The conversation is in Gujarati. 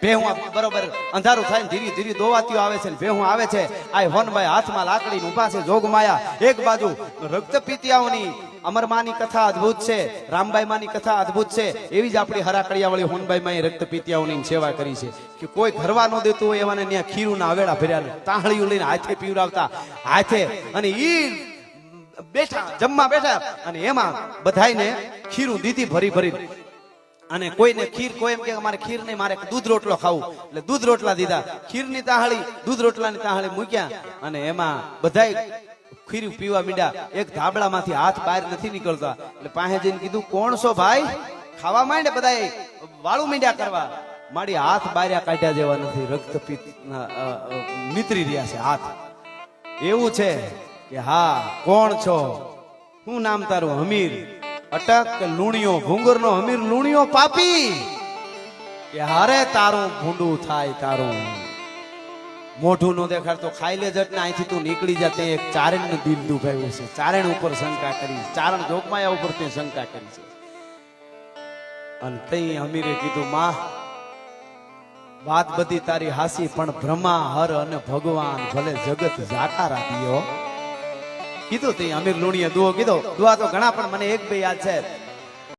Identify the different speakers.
Speaker 1: ભેહું બરોબર અંધારું થાય ધીરે ધીરે દોવાતીઓ આવે છે, ભેહું આવે છે, આ હોનભાઈ હાથમાં લાકડી ઉભા છે, જોગમાયા એક બાજુ રક્તપીતિયાઓની અમરમાની કથા અદ્ભુત છે, રામબાઈ માની કથા અદ્ભુત છે, એવી જ આપણી હરાકડિયા વાળી હોનબાઈ માં રક્તપીતિયાઓની સેવા કરી છે કે કોઈ ઘરવા ન દેતું હોય એવાને ત્યાં ખીરું ના અવેડા ભર્યા, તાહળીઓ લઈને હાથે પીવરાવતા હાથે, અને ઈ બેઠા જમવા બેઠા અને એમાં બધાયને ખીરું દીધી ભરી ભરી, અને કોઈને ખીર, કોઈ એમ કે મારે ખીર નહીં, મારે દૂધ રોટલો ખાવું, એટલે દૂધ રોટલા દીધા, ખીરની તાહળી દૂધ રોટલાની તાહળી મૂક્યા, અને એમાં બધાય ખીરું પીવા મીડ્યા. એક ધાબળામાંથી હાથ બહાર નથી નીકળતા, એટલે પાસે જઈને કીધું કોણ છો ભાઈ, ખાવા માંડે, બધાય વાળું મીડ્યા કરવા, મારી હાથ બાર્યા કાઢ્યા જેવા નથી, રક્તપિત્ત નીતરી રહ્યા છે હાથ. એવું છે કે હા કોણ છો, શું નામ તારું, હમીર અટક કે લુણિયો, ભૂંગરનો હમીર લુણિયો પાપી, કે હારે તારું ભૂંડું થાય, તારું મોઢું નો દેખાડતો ખાઈ લે જટ ને અહીંથી તું નીકળી જા. તે એક ચારણ નું દિલ દુભાવ્યું છે, ચારણ ઉપર શંકા કરી, ચારણ જોગમાયા ઉપર તે શંકા કરી છે, અને તઈ અમીરે કીધું માં વાત બધી તારી હાસી, પણ બ્રહ્મા હર અને ભગવાન ભલે જગત જાકારા દિયો કીધું. તે અમીર લુણીએ દુઓ કીધો, દુઆ તો ઘણા પણ મને એક બે યાદ છે.